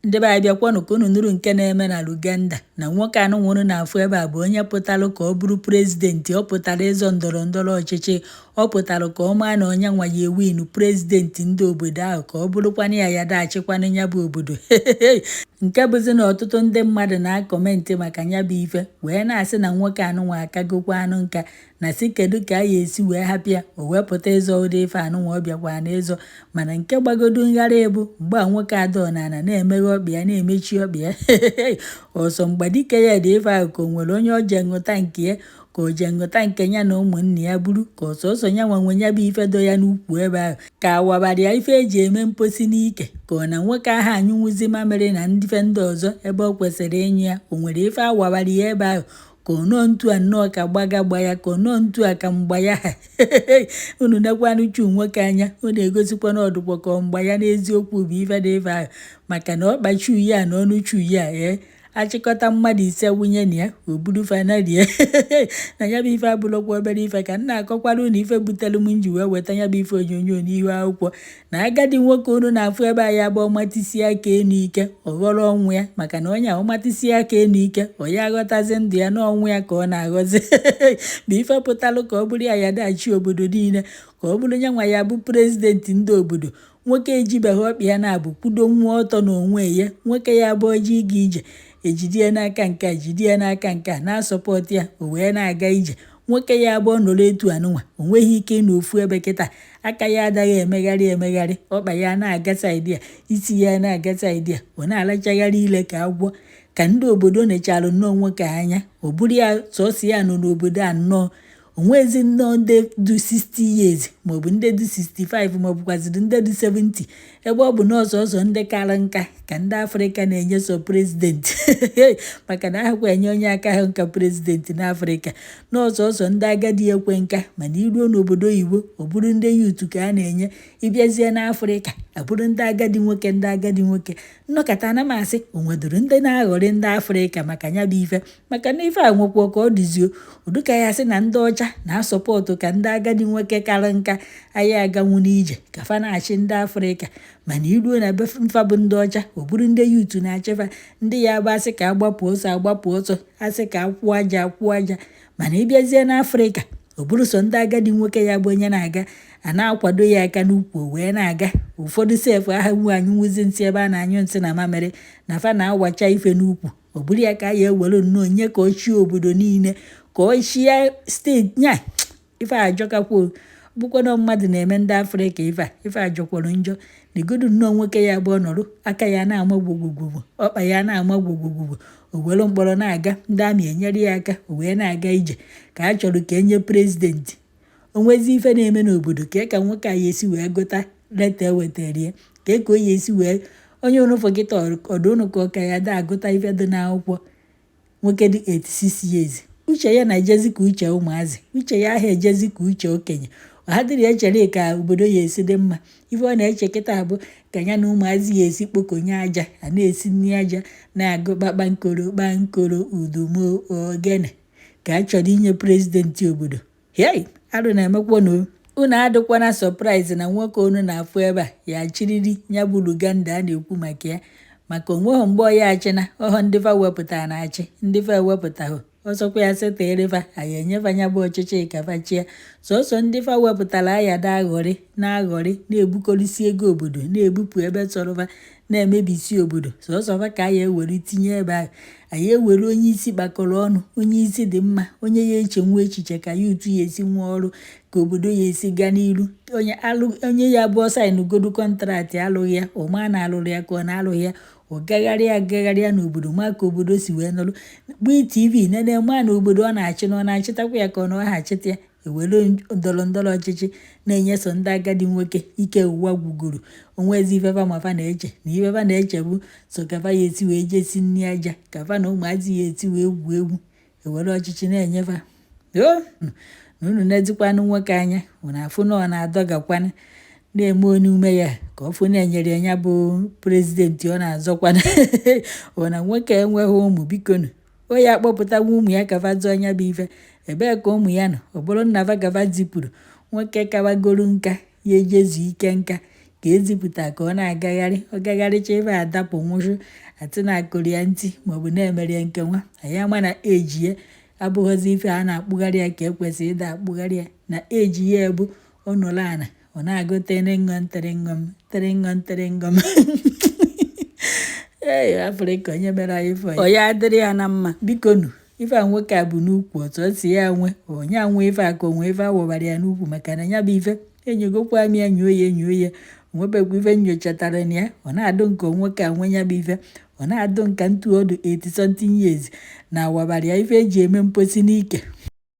ndị be anyị bịakwanụ ka unu nụrụ nke na-eme na Uganda na nwoke anụ nwụrụ na-afụ ebe a bụ onye pụtalụ ka ọ bụrụ prezidenti. Ọ pụtara ịzọ ndọrọ ndọrọ ọchịchị. Ọ pụtara ka ọ maa na onye nwa ya ewinu prezidenti ndị obodo ahụ ka ọ bụrụkwana ya dachịkwana ya bụ obodo. Nke bụzi na ọtụtụ ndị mmadụ na-akọmentị maka ya bụ ife wee na-asị na nwoke anụnwa akagokwa anụ nka na si kedu ka a ya esi wee hapịa o wepụta ịzọ ụdị ife anụnwa ọ bịakwa na ịzọ. Mana nke gbagodo ngharị ebu mgbe a nwoke adọnana na-emeghe ọkpịa na-emechi ọkpịa ọsọ mgbadike ya dị ife ahụ ka o nwere onye o je ṅụta nke ya ka o je ṅụta nke ya na ụmụnne ya buru ka ọsọsọ ya nwanwe ya bụ ife do ya n'ukwu ebe ahụ ka awabara ya ife eji eme mposi n'ike ka ọ na nwoke ahụ anyụnwụzi mamịrị na ndife ndị ọzọ ebe ọ kwesịrị ịnyụ ya. O nwere ife awabara ya ebe ahụ ka ono ntu a nnọọ ka gba ya ka ono ntu a ka mgba ya ha unu nekwanuchu nwoke anya ọ na-egosikwa na ọdụkwa ka mgba ya n'eziokwu bụ ife dị ife ahụ maka na ọ kpachi uye a na ọnụ chu uye a achịkọta mmadụ ise wunye na ya o buru fanali ya na ya bụ ife abụrụkwa obere ife ka nna akọkwara unu ife butere m nji wee weta ya bụ ife onyonyo n'ihu akwụkwọ na agadi nwoke unu na-afụ ebe a ya bụ ọmatisi aka enu ike ọ ghọrọ ọnwụ ya maka na onye ọmatisi aka enu ike ọ ya aghọtazi ndụ ya n'ọnwụ ya ka ọ na-aghọzi bụ ife pụtalụ ka ọ bụrụ ya dachi obodo niile ka ọ bụrụ ya nwa ya bụ prezidenti ndị obodo. Nwoke ejibeghị ọkpịa na-abụ kwudo nwa ọtọ n'onwe ya nwoke ya bụ oji ịga ije ejidie n'aka nke a jidie n'aka nke a na-asọpọtụ ya o wee na-aga ije. Nwoke ya abụọ nọrọ etu anụnwa o nweghị ike n'ofu ebe kịta aka ya adịghị emegharị ọkpa ya na-aga saịdị a isi ya na-aga saịdị a ọ na-alachagharị ile ka agwọ ka ndị obodo nechalụ nnọọ nwoke anya ọ bụrụ ya sọsọ ya nọ n'obodo a nnọọ onwezi nnọọ ndị du 60 years maọbụ ndị du 65 maọbụkwaziri ndị du 70 ebe ọ bụ n'ọsọsọ ndị kara nka ka ndị Afrịka na-enye so prezidenti maka na ahụkwa enye onye aka ha nka prezidenti n'Afrịka n'ọsọsọ ndị agadi ekwe nka mana iruo n'obodo oyibo ọ bụrụ ndị yutu ka a na-enye ịbịazie n'Afrịka abụrụ ndị agadi nwoke nnọkọta na masị onwedoro ndị na-aghọrị ndị Afrịka maka ya bụ ife maka na ife a nwekwa ka ọ dịzio ụdịka ya sị na ndị ọcha na-asọpọtụ ka ndị agadi nwoke kara nka anyị aganwu n'ije ka fa na-achị ndị Afrịka mana iruo na be mfa bụ ndị ọcha ọ bụrụ ndị yutu na-achịfa ndị ya bụ asị ka agbapụ ọsọ asị ka akwụ aja mana ịbịazie n'Afrịka ọ bụrụ so ndị agadi nwoke ya bụ onye na-aga a na-akwado ya aka n'ukwu wee na-aga ụfọdụ sefu aha anyị nwụzi nsị ebe a na-anyụ nsị na mamịrị na fa na-awacha ife n'ukwu ọ bụrụ ya ka a ya ewere nnọọ nye ka ọ chie obodo niile ka ọ chie steeti nya ife ajọkakwa bụkwana mmadụ na-eme ndị Afrịka ife ajọkwara njọ na igodu nnọọ nwoke ya bụ ọnọrụ aka ya na-ama gwogwogwo ọkpa ya na-ama gwogwogwo o were mkpọrọ na-aga ndị amị enyere ya aka o wee na-aga ije ka a chọrọ ka enye prezidenti. Onwezi ife na-eme n'obodo ka nwoke a ya esi wee gụta leta ewetara ya ka o ya esi wee onye ụnụfọ kịta ọdụ ụnụ ka ọka ya da agụta ife dị n'akwụkwọ nwoke dị 86 years uche ya na-ejezi ka uche ụmụazị uche ya ahụ ejezi ka uche okenye ọha dịrị echere ka obodo ya esi dị mma ife ọ na-eche kịta bụ ka ya na ụmụazị ya esi kpokonye aja a na-esi nri aja na-agụ kpankoro udumo ogene ka a chọrọ inye prezidenti obodo. Hei arụ na-emekwa na unu adịkwana sọpraịz na nwoke unu na-afụ ebe a ya chiriri ya bụ Uganda a na-ekwu maka ya maka onweghị mgbe ọ ya achịna ọhọ ndị fa wepụtara na-achị ndị fa ewepụtaghị ọsọkwa ya seterefa anyị enyefa ya bụ ọchịchị kafachia sọsọ ndị fa wepụtara ayada aghọrị na-ebukorisi ego obodo na-ebupụ ebe chọrọfa na-emebisi obodo sọsọ fa ka anyị ewere tinye ebe ahụ anyị ewere onye isi gbakọrọ ọnụ onye isi dị mma onye ya echenwu echiche ka ya utu ya esi nwa ọrụ ka obodo ya esi gaa n'iru onye ya bụ ọsaịn godu kọntraktị alụghị ya ụma na-alụrụ ya ka ọ na-alụghị ya ọ gagharịa n'obodo ma ka obodo si wee nọrụ gbu TV nene ma na obodo ọ na-achị na ọ na-achịtakwa ya ka ọ na ọ achịta ya ewere ndọrọ ndọrọ ọchịchị na-enye so ndị agadi nwoke ike ụwa gwugoro onwezi ifefa mafa na-eche na ifefa na-eche bụ so kafa ya esi wee jesi nri aja kafa na ụmụazị ya esi wee gwuo egwu ewere ọchịchị na-enyefa na unu na-ejikwanụ nwoke anya ụna afụ na ọ na-adọgakwana na-eme onye ume ya ka ọfụ na-enyere ya bụ prezidenti ọ na-azọkwana ọ na nwoke enweghị ụmụ bikonu o ya akpọpụtawa ụmụ ya kafa zụọ nya bụ ife ebee ka ụmụ ya nọ ọ bụrụ nna va gava zipụrụ nwoke kawagoro nka ya ejezu ike nka ka ezipụta ka ọ na-agagharị ọ gagharịcha ebe adapụ nwụrụ atị na-akụrụ ya ntị maọbụ na-emere ya nke nwa anyị ama na eji ya abụghịzi ife a na-akpụgharị ya ka ekwesịrị ịda akpụgharị ya na eji ya ebu ọ nọrọ ana ọ na-agụ tịrịngọm ee Afrịka onye mere anyị fọ ya ọ ya adịrị ya na mma biko nu ife a nwoke a bụ n'ukwu otu o si ya nwe onye nwe ife a ka onwe ife a wụbara ya n'ukwu maka na ya bụ ife enyegokwa m ya nyoo ya onwebekwa ife nyochatara na ya ọ na-adụ nke nwoke a nwe ya bụ ife ọ na-adụ nka ntu ọdụ 80 something years na awabara ya ife eji eme mposi n'ike